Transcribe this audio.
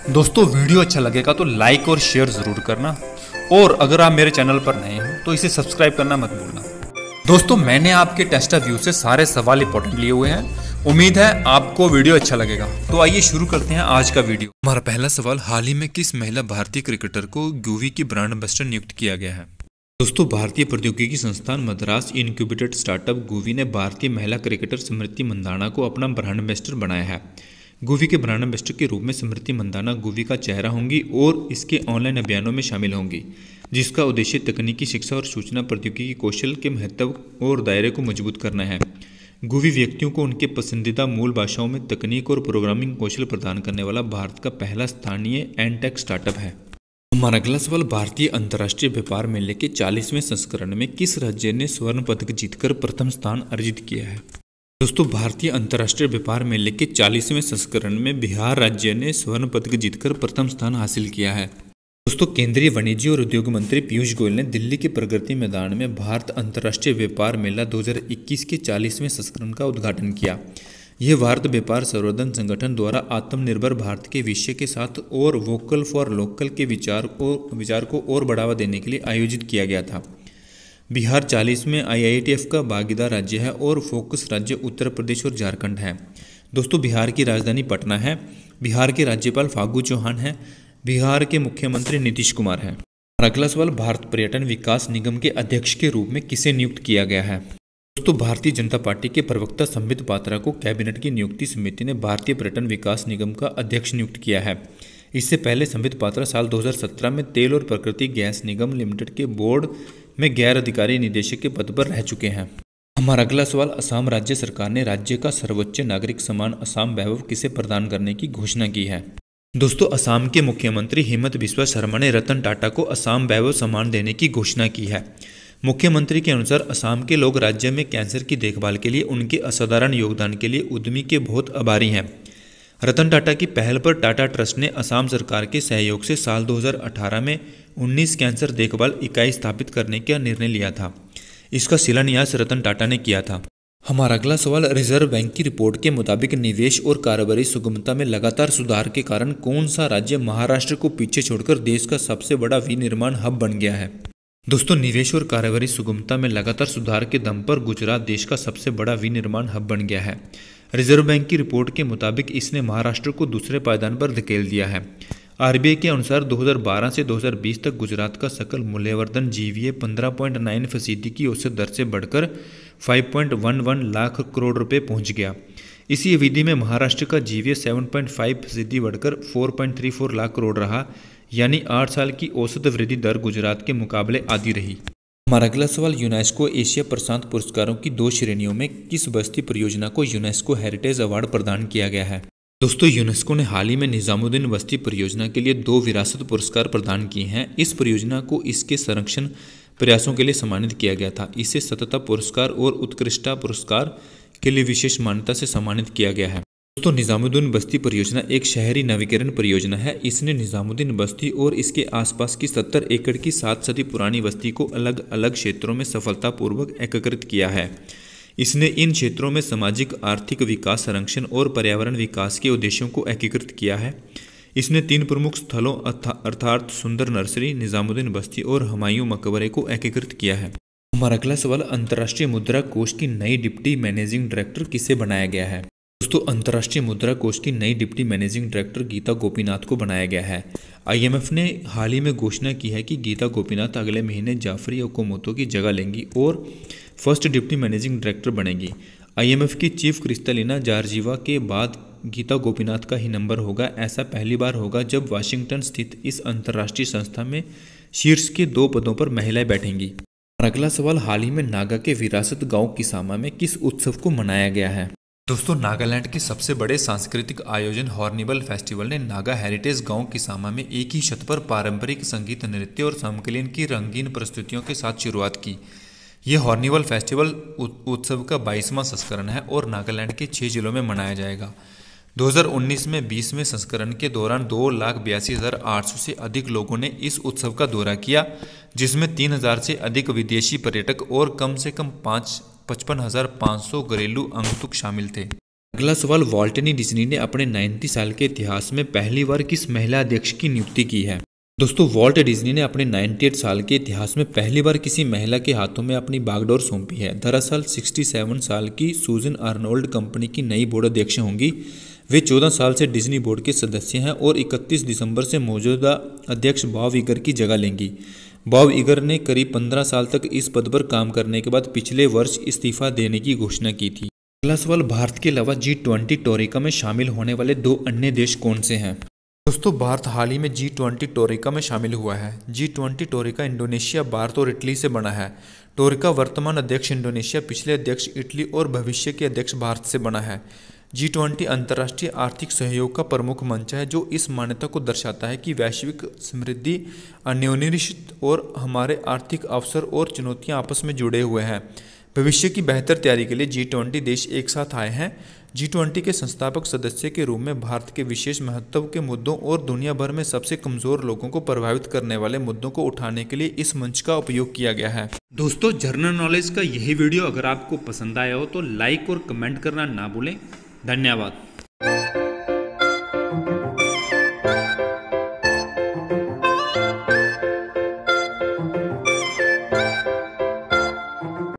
दोस्तों वीडियो अच्छा लगेगा तो लाइक और शेयर ज़रूर करना, और अगर आप मेरे चैनल पर नए हो तो इसे सब्सक्राइब करना मत भूलना। दोस्तों मैंने आपके टेस्ट ऑफ व्यू से सारे सवाल इंपॉर्टेंट लिए हुए हैं। उम्मीद है आपको वीडियो अच्छा लगेगा। तो आइए शुरू करते हैं आज का वीडियो। हमारा पहला सवाल, हाल ही में किस महिला भारतीय क्रिकेटर को गूवी की ब्रांड एम्बेसडर नियुक्त किया गया है? दोस्तों भारतीय प्रौद्योगिकी संस्थान मद्रास इनक्यूबेटेड स्टार्टअप गूवी ने भारतीय महिला क्रिकेटर स्मृति मंदाना को अपना ब्रांड एम्बेसडर बनाया है। गूवी के ब्रांड एम्बेसडर के रूप में स्मृति मंदाना गूवी का चेहरा होंगी और इसके ऑनलाइन अभियानों में शामिल होंगी, जिसका उद्देश्य तकनीकी शिक्षा और सूचना प्रौद्योगिकी कौशल के महत्व और दायरे को मजबूत करना है। गूवी व्यक्तियों को उनके पसंदीदा मूल भाषाओं में तकनीक और प्रोग्रामिंग कौशल प्रदान करने वाला भारत का पहला स्थानीय एनटेक स्टार्टअप है। हमारा अगला सवाल, भारतीय अंतर्राष्ट्रीय व्यापार मेले के 40वें संस्करण में किस राज्य ने स्वर्ण पदक जीतकर प्रथम स्थान अर्जित किया है? दोस्तों भारतीय अंतर्राष्ट्रीय व्यापार मेले के 40वें संस्करण में बिहार राज्य ने स्वर्ण पदक जीतकर प्रथम स्थान हासिल किया है। दोस्तों केंद्रीय वाणिज्य और उद्योग मंत्री पीयूष गोयल ने दिल्ली के प्रगति मैदान में भारत अंतर्राष्ट्रीय व्यापार मेला 2021 के 40वें संस्करण का उद्घाटन किया। यह भारत व्यापार संवर्धन संगठन द्वारा आत्मनिर्भर भारत के विषय के साथ और वोकल फॉर लोकल के विचार को और बढ़ावा देने के लिए आयोजित किया गया था। बिहार 40वें IITF का भागीदार राज्य है और फोकस राज्य उत्तर प्रदेश और झारखंड है। दोस्तों बिहार की राजधानी पटना है। बिहार के राज्यपाल फागू चौहान हैं। बिहार के मुख्यमंत्री नीतीश कुमार हैं। अगला सवाल, भारत पर्यटन विकास निगम के अध्यक्ष के रूप में किसे नियुक्त किया गया है? दोस्तों भारतीय जनता पार्टी के प्रवक्ता संबित पात्रा को कैबिनेट की नियुक्ति समिति ने भारतीय पर्यटन विकास निगम का अध्यक्ष नियुक्त किया है। इससे पहले संबित पात्रा साल 2017 में तेल और प्राकृतिक गैस निगम लिमिटेड के बोर्ड में गैर अधिकारी निदेशक के पद पर रह चुके हैं। हमारा अगला सवाल, असम राज्य सरकार ने राज्य का सर्वोच्च नागरिक सम्मान असम वैभव किसे प्रदान करने की घोषणा की है? दोस्तों असम के मुख्यमंत्री हेमंत बिस्वा शर्मा ने रतन टाटा को असम वैभव सम्मान देने की घोषणा की है। मुख्यमंत्री के अनुसार असम के लोग राज्य में कैंसर की देखभाल के लिए उनके असाधारण योगदान के लिए उद्यमी के बहुत आभारी हैं। रतन टाटा की पहल पर टाटा ट्रस्ट ने असम सरकार के सहयोग से साल 2018 में 19 कैंसर देखभाल इकाई स्थापित करने का निर्णय लिया था। इसका शिलान्यास रतन टाटा ने किया था। हमारा अगला सवाल, रिजर्व बैंक की रिपोर्ट के मुताबिक निवेश और कारोबारी सुगमता में लगातार सुधार के कारण कौन सा राज्य महाराष्ट्र को पीछे छोड़कर देश का सबसे बड़ा विनिर्माण हब बन गया है? दोस्तों निवेश और कारोबारी सुगमता में लगातार सुधार के दम पर गुजरात देश का सबसे बड़ा विनिर्माण हब बन गया है। रिजर्व बैंक की रिपोर्ट के मुताबिक इसने महाराष्ट्र को दूसरे पायदान पर धकेल दिया है। RBI के अनुसार 2012 से 2020 तक गुजरात का सकल मूल्यवर्धन GVA 15.9% की औसत दर से बढ़कर 5.11 लाख करोड़ रुपए पहुंच गया। इसी अवधि में महाराष्ट्र का GVA 7.5% बढ़कर 4.34 लाख करोड़ रहा, यानी 8 साल की औसत वृद्धि दर गुजरात के मुकाबले आधी रही। हमारा अगला सवाल, यूनेस्को एशिया प्रशांत पुरस्कारों की 2 श्रेणियों में किस बस्ती परियोजना को यूनेस्को हेरिटेज अवार्ड प्रदान किया गया है? दोस्तों यूनेस्को ने हाल ही में निजामुद्दीन बस्ती परियोजना के लिए 2 विरासत पुरस्कार प्रदान किए हैं। इस परियोजना को इसके संरक्षण प्रयासों के लिए सम्मानित किया गया था। इसे सतता पुरस्कार और उत्कृष्टता पुरस्कार के लिए विशेष मान्यता से सम्मानित किया गया है। दोस्तों निजामुद्दीन बस्ती परियोजना एक शहरी नवीकरण परियोजना है। इसने निजामुद्दीन बस्ती और इसके आसपास की 70 एकड़ की 7 सदी पुरानी बस्ती को अलग अलग क्षेत्रों में सफलतापूर्वक एकीकृत किया है। इसने इन क्षेत्रों में सामाजिक आर्थिक विकास, संरक्षण और पर्यावरण विकास के उद्देश्यों को एकीकृत किया है। इसने 3 प्रमुख स्थलों अर्थात सुंदर नर्सरी, निजामुद्दीन बस्ती और हुमायूं मकबरे को एकीकृत किया है। हमारा अगला सवाल, अंतर्राष्ट्रीय मुद्रा कोष की नई डिप्टी मैनेजिंग डायरेक्टर किसे बनाया गया है? दोस्तों अंतर्राष्ट्रीय मुद्रा कोष की नई deputy managing director Geeta Gopinath को बनाया गया है। IMF ने हाल ही में घोषणा की है कि गीता गोपीनाथ अगले महीने जाफरी ओकोमोतो की जगह लेंगी और फर्स्ट डिप्टी मैनेजिंग डायरेक्टर बनेगी। IMF की चीफ क्रिस्टलिना जॉर्जिवा के बाद गीता गोपीनाथ का ही नंबर होगा। ऐसा पहली बार होगा जब वाशिंगटन स्थित इस अंतर्राष्ट्रीय संस्था में शीर्ष के 2 पदों पर महिलाएं बैठेंगी। अगला सवाल, हाल ही में नागा के विरासत गांव किसामा में किस उत्सव को मनाया गया है? दोस्तों नागालैंड के सबसे बड़े सांस्कृतिक आयोजन हॉर्निबल फेस्टिवल ने नागा हेरिटेज गांव किसामा में एक ही छत पर पारंपरिक संगीत, नृत्य और समकालीन की रंगीन प्रस्तुतियों के साथ शुरुआत की। यह हॉर्निबल फेस्टिवल उत्सव का 22वां संस्करण है और नागालैंड के 6 जिलों में मनाया जाएगा। 2019 में 20वें संस्करण के दौरान 2,82,800 से अधिक लोगों ने इस उत्सव का दौरा किया, जिसमें 3,000 से अधिक विदेशी पर्यटक और कम से कम 55,500 घरेलू आगंतुक शामिल थे। अगला सवाल, वॉल्ट डिज्नी ने अपने 90 साल के इतिहास में पहली बार किस महिला अध्यक्ष की नियुक्ति की है? दोस्तों, वॉल्ट डिज्नी ने अपने 98 साल के इतिहास में पहली बार किसी महिला के हाथों में अपनी बागडोर सौंपी है। दरअसल 67 साल की सूजन आर्नोल्ड कंपनी की नई बोर्ड अध्यक्ष होंगी। वे 14 साल से डिज्नी बोर्ड के सदस्य हैं और 31 दिसंबर से मौजूदा अध्यक्ष बॉब इगर की जगह लेंगी। बॉब इगर ने करीब 15 साल तक इस पद पर काम करने के बाद पिछले वर्ष इस्तीफा देने की घोषणा की थी। अगला सवाल, भारत के अलावा G20 टोरिका में शामिल होने वाले 2 अन्य देश कौन से हैं? दोस्तों, भारत हाल ही में G20 टोरिका में शामिल हुआ है। G20 टोरिका इंडोनेशिया, भारत और इटली से बना है। टोरिका वर्तमान अध्यक्ष इंडोनेशिया, पिछले अध्यक्ष इटली और भविष्य के अध्यक्ष भारत से बना है। G20 अंतर्राष्ट्रीय आर्थिक सहयोग का प्रमुख मंच है, जो इस मान्यता को दर्शाता है कि वैश्विक समृद्धि, अन्योन्याश्रित और हमारे आर्थिक अवसर और चुनौतियां आपस में जुड़े हुए हैं। भविष्य की बेहतर तैयारी के लिए G20 देश एक साथ आए हैं। G20 के संस्थापक सदस्य के रूप में भारत के विशेष महत्व के मुद्दों और दुनिया भर में सबसे कमजोर लोगों को प्रभावित करने वाले मुद्दों को उठाने के लिए इस मंच का उपयोग किया गया है। दोस्तों, जनरल नॉलेज का यही वीडियो अगर आपको पसंद आया हो तो लाइक और कमेंट करना ना भूलें। धन्यवाद।